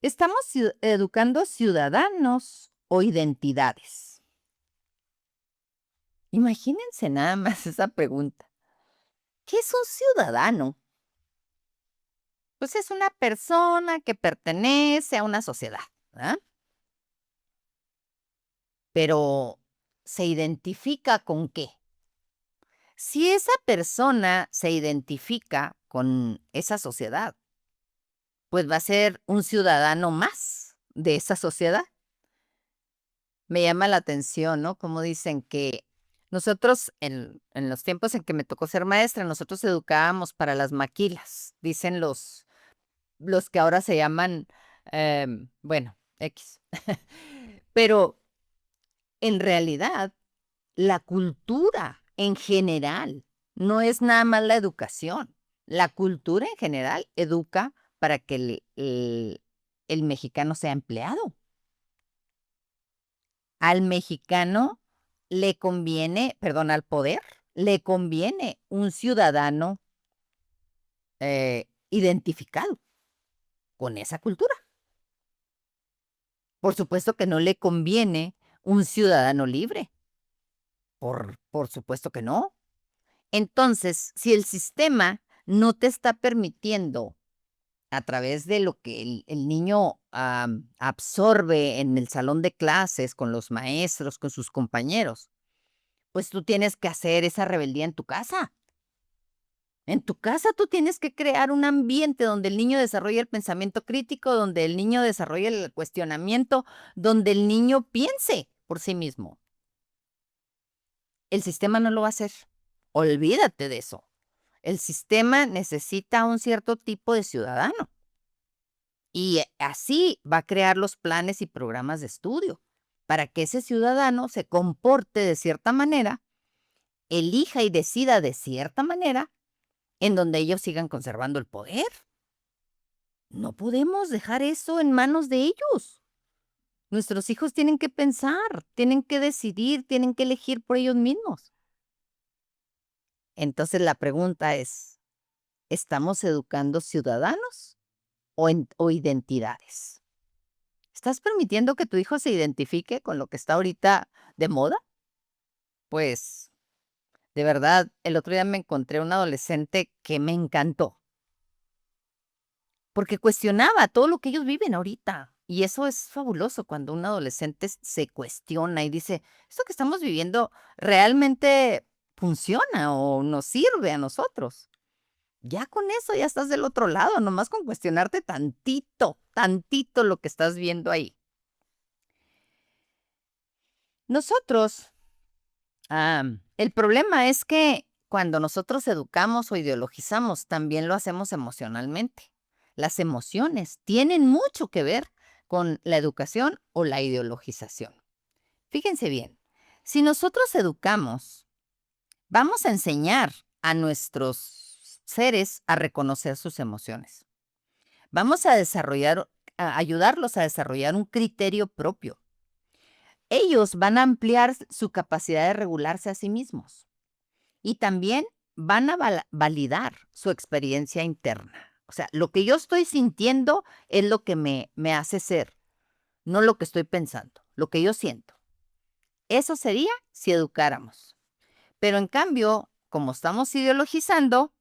¿Estamos educando ciudadanos o identidades? Imagínense nada más esa pregunta. ¿Qué es un ciudadano? Pues es una persona que pertenece a una sociedad, ¿verdad? Pero, ¿se identifica con qué? Si esa persona se identifica con esa sociedad, pues va a ser un ciudadano más de esa sociedad. Me llama la atención, ¿no? Como dicen que nosotros, en los tiempos en que me tocó ser maestra, nosotros educábamos para las maquilas, dicen los que ahora se llaman, bueno, X. Pero en realidad, la cultura en general no es nada más la educación. La cultura en general educa para que el mexicano sea empleado. Al mexicano le conviene, perdón, al poder, le conviene un ciudadano identificado con esa cultura. Por supuesto que no le conviene un ciudadano libre. Por supuesto que no. Entonces, si el sistema no te está permitiendo a través de lo que el niño absorbe en el salón de clases, con los maestros, con sus compañeros, pues tú tienes que hacer esa rebeldía en tu casa. En tu casa tú tienes que crear un ambiente donde el niño desarrolle el pensamiento crítico, donde el niño desarrolle el cuestionamiento, donde el niño piense por sí mismo. El sistema no lo va a hacer. Olvídate de eso. El sistema necesita un cierto tipo de ciudadano y así va a crear los planes y programas de estudio para que ese ciudadano se comporte de cierta manera, elija y decida de cierta manera, en donde ellos sigan conservando el poder. No podemos dejar eso en manos de ellos. Nuestros hijos tienen que pensar, tienen que decidir, tienen que elegir por ellos mismos. Entonces la pregunta es, ¿estamos educando ciudadanos o identidades? ¿Estás permitiendo que tu hijo se identifique con lo que está ahorita de moda? Pues, de verdad, el otro día me encontré un adolescente que me encantó. Porque cuestionaba todo lo que ellos viven ahorita. Y eso es fabuloso cuando un adolescente se cuestiona y dice, ¿esto que estamos viviendo realmente funciona o nos sirve a nosotros? Ya con eso ya estás del otro lado, nomás con cuestionarte tantito, tantito lo que estás viendo ahí. Nosotros, el problema es que cuando nosotros educamos o ideologizamos, también lo hacemos emocionalmente. Las emociones tienen mucho que ver con la educación o la ideologización. Fíjense bien, si nosotros educamos, vamos a enseñar a nuestros seres a reconocer sus emociones. Vamos a ayudarlos a desarrollar un criterio propio. Ellos van a ampliar su capacidad de regularse a sí mismos y también van a validar su experiencia interna. O sea, lo que yo estoy sintiendo es lo que me hace ser, no lo que estoy pensando, lo que yo siento. Eso sería si educáramos. Pero en cambio, como estamos ideologizando,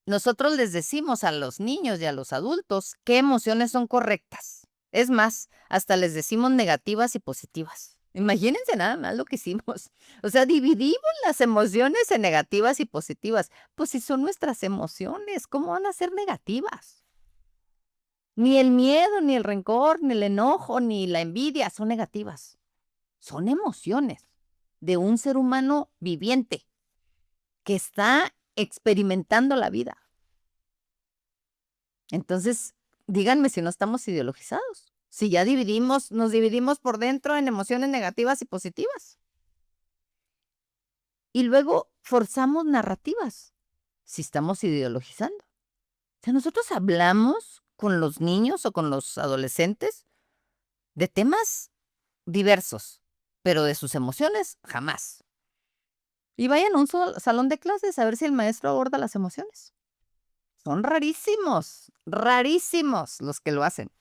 nosotros les decimos a los niños y a los adultos qué emociones son correctas. Es más, hasta les decimos negativas y positivas. Imagínense nada más lo que hicimos. O sea, dividimos las emociones en negativas y positivas. Pues si son nuestras emociones, ¿cómo van a ser negativas? Ni el miedo, ni el rencor, ni el enojo, ni la envidia son negativas. Son emociones de un ser humano viviente que está experimentando la vida. Entonces, díganme si no estamos ideologizados. Si ya nos dividimos por dentro en emociones negativas y positivas. Y luego forzamos narrativas, si estamos ideologizando. O sea, nosotros hablamos con los niños o con los adolescentes de temas diversos, pero de sus emociones jamás. Y vayan a un salón de clases a ver si el maestro aborda las emociones. Son rarísimos los que lo hacen.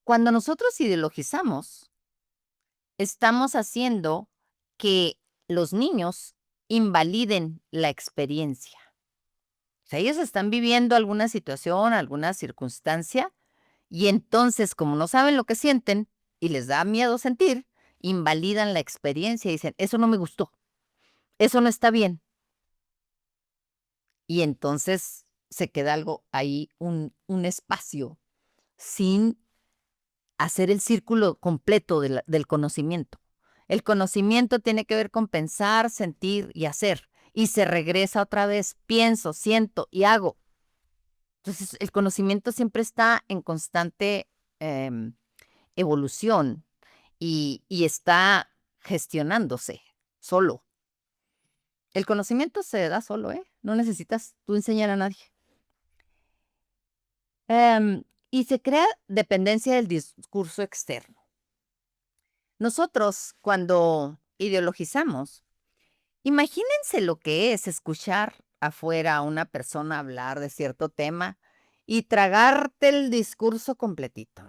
Cuando nosotros ideologizamos, estamos haciendo que los niños invaliden la experiencia. O sea, ellos están viviendo alguna situación, alguna circunstancia, y entonces, como no saben lo que sienten y les da miedo sentir, invalidan la experiencia y dicen, eso no me gustó, eso no está bien. Y entonces se queda algo ahí, un espacio, sin hacer el círculo completo del conocimiento. El conocimiento tiene que ver con pensar, sentir y hacer. Y se regresa otra vez, pienso, siento y hago. Entonces, el conocimiento siempre está en constante evolución y está gestionándose solo. El conocimiento se da solo, ¿eh? No necesitas tú enseñar a nadie. Y se crea dependencia del discurso externo. Nosotros, cuando ideologizamos, imagínense lo que es escuchar afuera a una persona hablar de cierto tema y tragarte el discurso completito.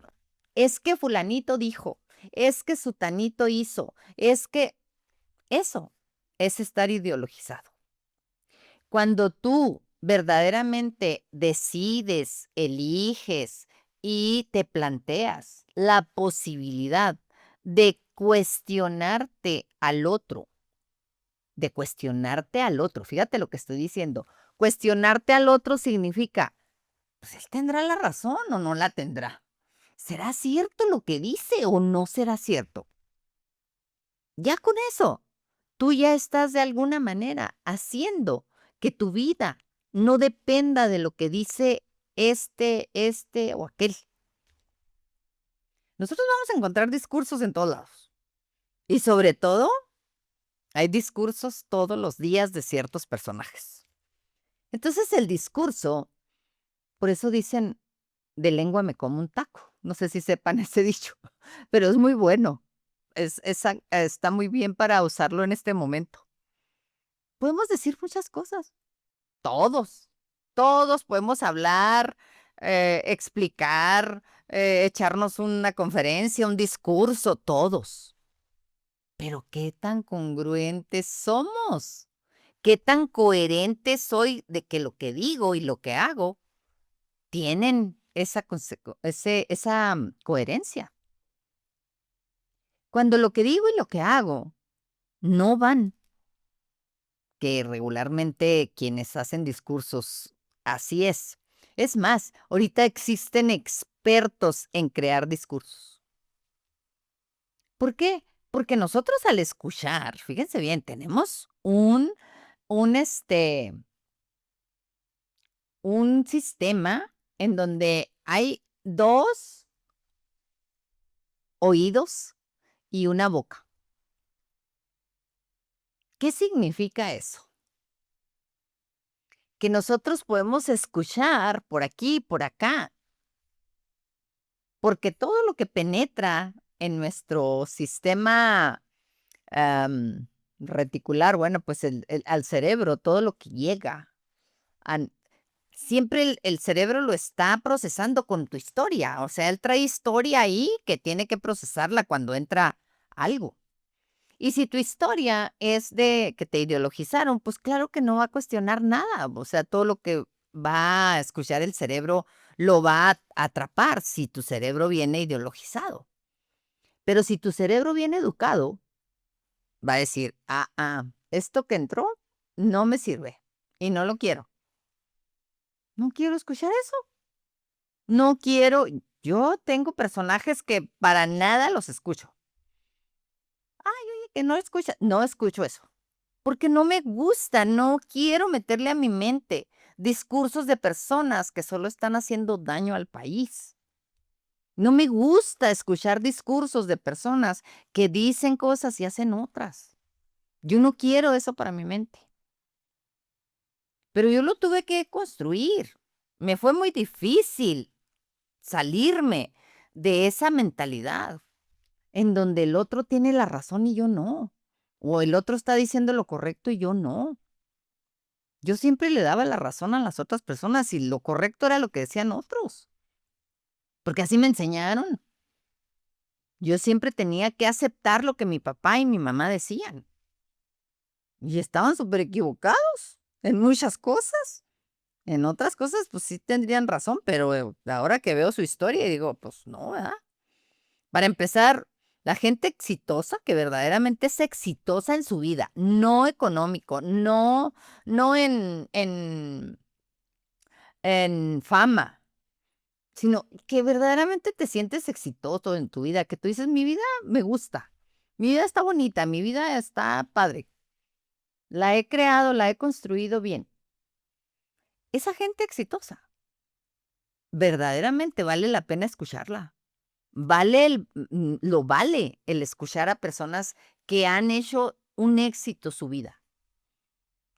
Es que fulanito dijo, es que sutanito hizo, es que eso es estar ideologizado. Cuando tú verdaderamente decides, eliges y te planteas la posibilidad de cuestionarte al otro, fíjate lo que estoy diciendo, cuestionarte al otro significa, pues él tendrá la razón o no la tendrá. ¿Será cierto lo que dice o no será cierto? Ya con eso, tú ya estás de alguna manera haciendo que tu vida no dependa de lo que dice este o aquel. Nosotros vamos a encontrar discursos en todos lados. Y sobre todo, hay discursos todos los días de ciertos personajes. Entonces el discurso, por eso dicen, de lengua me como un taco. No sé si sepan ese dicho, pero es muy bueno. Está muy bien para usarlo en este momento. Podemos decir muchas cosas. Todos, todos podemos hablar, explicar, echarnos una conferencia, un discurso, todos. Pero ¿qué tan congruentes somos? ¿Qué tan coherente soy de que lo que digo y lo que hago tienen esa coherencia? Cuando lo que digo y lo que hago no van, que regularmente quienes hacen discursos así es. Es más, ahorita existen expertos en crear discursos. ¿Por qué? Porque nosotros al escuchar, fíjense bien, tenemos un un sistema en donde hay 2 oídos y una boca. ¿Qué significa eso? Que nosotros podemos escuchar por aquí, por acá, porque todo lo que penetra en nuestro sistema, am, reticular, bueno, pues al cerebro, todo lo que llega, an siempre el cerebro lo está procesando con tu historia, o sea, él trae historia ahí que tiene que procesarla cuando entra algo. Y si tu historia es de que te ideologizaron, pues claro que no va a cuestionar nada, o sea, todo lo que va a escuchar el cerebro lo va a atrapar si tu cerebro viene ideologizado. Pero si tu cerebro viene educado, va a decir: esto que entró no me sirve y no lo quiero. No quiero escuchar eso. No quiero. Yo tengo personajes que para nada los escucho. Ay, oye, que no escucha. No escucho eso. Porque no me gusta, no quiero meterle a mi mente discursos de personas que solo están haciendo daño al país. No me gusta escuchar discursos de personas que dicen cosas y hacen otras. Yo no quiero eso para mi mente. Pero yo lo tuve que construir. Me fue muy difícil salirme de esa mentalidad en donde el otro tiene la razón y yo no. O el otro está diciendo lo correcto y yo no. Yo siempre le daba la razón a las otras personas y lo correcto era lo que decían otros, porque así me enseñaron. Yo siempre tenía que aceptar lo que mi papá y mi mamá decían. Y estaban súper equivocados en muchas cosas. En otras cosas, pues sí tendrían razón, pero ahora que veo su historia, digo, pues no, ¿verdad? Para empezar, la gente exitosa, que verdaderamente es exitosa en su vida, no económico, no en fama, sino que verdaderamente te sientes exitoso en tu vida, que tú dices, mi vida me gusta, mi vida está bonita, mi vida está padre, la he creado, la he construido bien. Esa gente exitosa, verdaderamente vale la pena escucharla. Lo vale el escuchar a personas que han hecho un éxito su vida.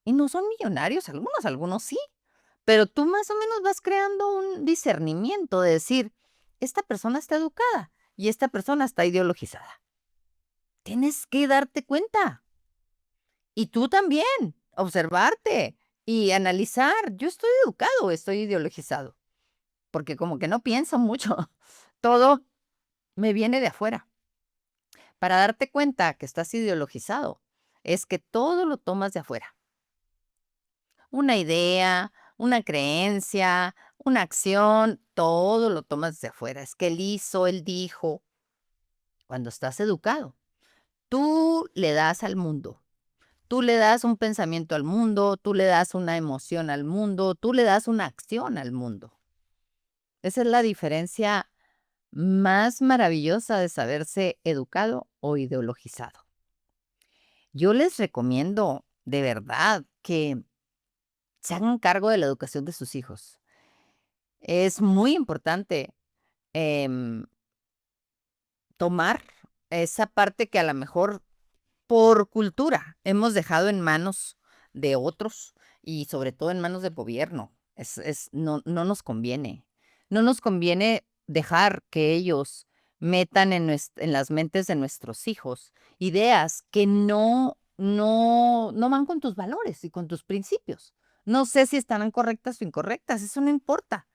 Y no son millonarios algunos sí, pero tú más o menos vas creando un discernimiento de decir, esta persona está educada y esta persona está ideologizada. Tienes que darte cuenta. Y tú también, observarte y analizar, ¿yo estoy educado o estoy ideologizado? Porque como que no pienso mucho, todo me viene de afuera. Para darte cuenta que estás ideologizado, es que todo lo tomas de afuera. Una idea, una creencia, una acción, todo lo tomas de afuera. Es que él hizo, él dijo. Cuando estás educado, tú le das al mundo. Tú le das un pensamiento al mundo, tú le das una emoción al mundo, tú le das una acción al mundo. Esa es la diferencia más maravillosa de saberse educado o ideologizado. Yo les recomiendo de verdad que se hagan cargo de la educación de sus hijos. Es muy importante em, tomar esa parte que a lo mejor por cultura hemos dejado en manos de otros y sobre todo en manos del gobierno. No nos conviene. No nos conviene dejar que ellos metan en las mentes de nuestros hijos ideas que no van con tus valores y con tus principios. No sé si estarán correctas o incorrectas, eso no importa.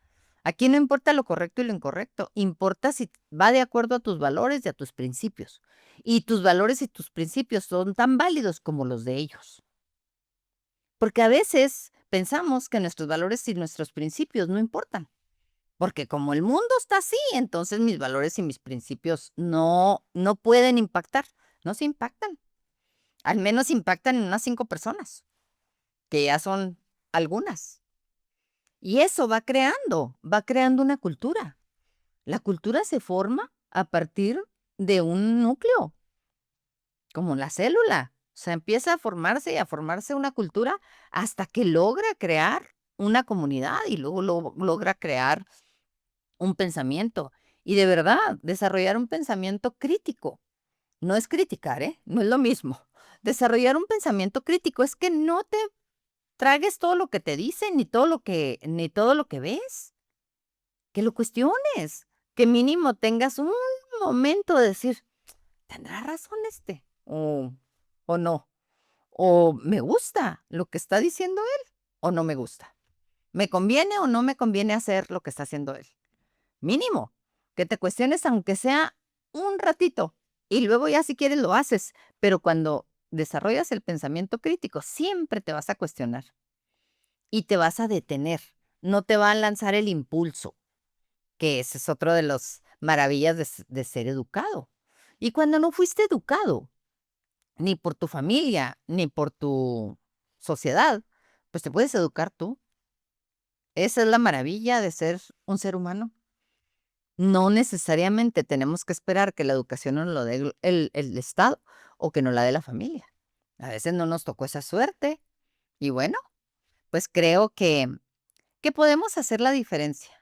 Aquí no importa lo correcto y lo incorrecto, importa si va de acuerdo a tus valores y a tus principios. Y tus valores y tus principios son tan válidos como los de ellos. Porque a veces pensamos que nuestros valores y nuestros principios no importan. Porque como el mundo está así, entonces mis valores y mis principios no pueden impactar. No se impactan. Al menos impactan en unas 5 personas, que ya son algunas. Y eso va creando una cultura. La cultura se forma a partir de un núcleo, como la célula. O sea, empieza a formarse y a formarse una cultura hasta que logra crear una comunidad y luego logra crear un pensamiento. Y de verdad, desarrollar un pensamiento crítico. No es criticar, ¿eh? No es lo mismo. Desarrollar un pensamiento crítico es que no te tragues todo lo que te dicen, ni todo lo que ves. Que lo cuestiones, que mínimo tengas un momento de decir, ¿tendrá razón este? O no. O me gusta lo que está diciendo él, o no me gusta. ¿Me conviene o no me conviene hacer lo que está haciendo él? Mínimo, que te cuestiones aunque sea un ratito, y luego ya si quieres lo haces, pero cuando desarrollas el pensamiento crítico, siempre te vas a cuestionar y te vas a detener, no te va a lanzar el impulso. Que ese es otro de las maravillas de ser educado. Y cuando no fuiste educado, ni por tu familia, ni por tu sociedad, pues te puedes educar tú. Esa es la maravilla de ser un ser humano. No necesariamente tenemos que esperar que la educación nos lo dé el Estado o que nos la dé la familia. A veces no nos tocó esa suerte y bueno, pues creo que podemos hacer la diferencia.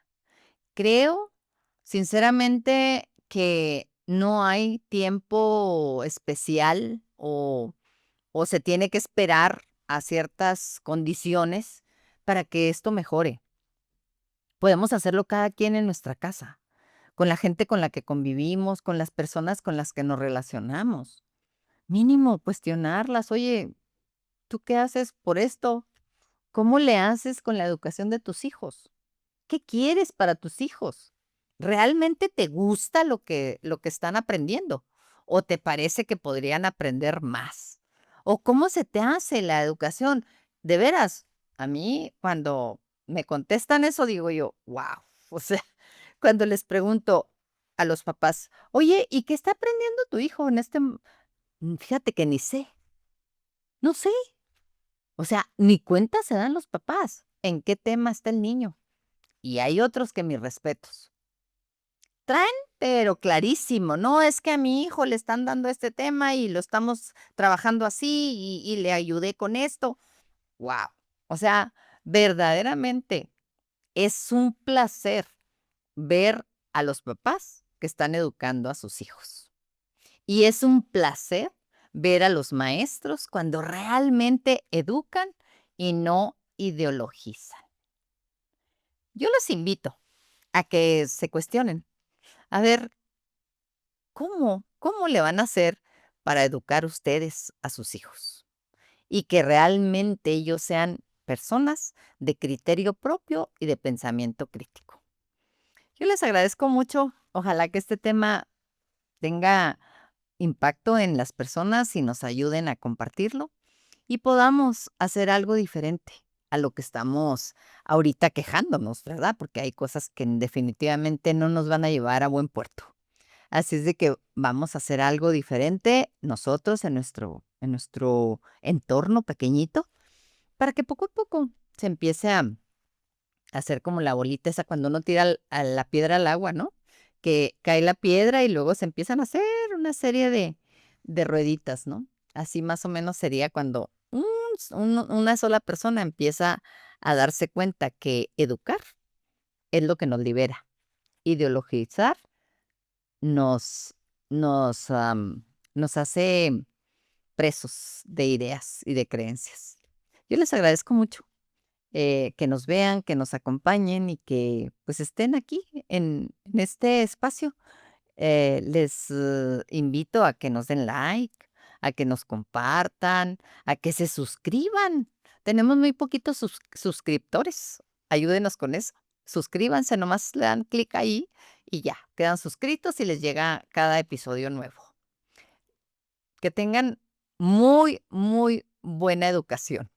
Creo, sinceramente, que no hay tiempo especial o se tiene que esperar a ciertas condiciones para que esto mejore. Podemos hacerlo cada quien en nuestra casa, con la gente con la que convivimos, con las personas con las que nos relacionamos. Mínimo cuestionarlas, oye, ¿tú qué haces por esto? ¿Cómo le haces con la educación de tus hijos? ¿Qué quieres para tus hijos? ¿Realmente te gusta lo que están aprendiendo? ¿O te parece que podrían aprender más? ¿O cómo se te hace la educación? De veras, a mí cuando me contestan eso digo yo, wow. O sea, cuando les pregunto a los papás, oye, ¿y qué está aprendiendo tu hijo en Fíjate que ni sé, no sé. O sea, ni cuenta se dan los papás en qué tema está el niño. Y hay otros que mis respetos. Traen, pero clarísimo, no, es que a mi hijo le están dando este tema y lo estamos trabajando así y le ayudé con esto. Wow. O sea, verdaderamente es un placer ver a los papás que están educando a sus hijos. Y es un placer ver a los maestros cuando realmente educan y no ideologizan. Yo los invito a que se cuestionen, a ver cómo le van a hacer para educar ustedes a sus hijos y que realmente ellos sean personas de criterio propio y de pensamiento crítico. Yo les agradezco mucho. Ojalá que este tema tenga impacto en las personas y nos ayuden a compartirlo y podamos hacer algo diferente a lo que estamos ahorita quejándonos, ¿verdad? Porque hay cosas que definitivamente no nos van a llevar a buen puerto. Así es de que vamos a hacer algo diferente nosotros en nuestro entorno pequeñito para que poco a poco se empiece a hacer como la bolita esa cuando uno tira a la piedra al agua, ¿no? Que cae la piedra y luego se empiezan a hacer una serie de rueditas, ¿no? Así más o menos sería cuando una sola persona empieza a darse cuenta que educar es lo que nos libera. Ideologizar nos, nos hace presos de ideas y de creencias. Yo les agradezco mucho que nos vean, que nos acompañen y que pues estén aquí en este espacio. Les invito a que nos den like, a que nos compartan, a que se suscriban. Tenemos muy poquitos suscriptores. Ayúdenos con eso. Suscríbanse, nomás le dan clic ahí y ya, quedan suscritos y les llega cada episodio nuevo. Que tengan muy, muy buena educación.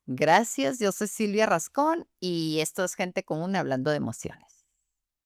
Gracias, yo soy Silvia Rascón y esto es Gente Común Hablando de Emociones.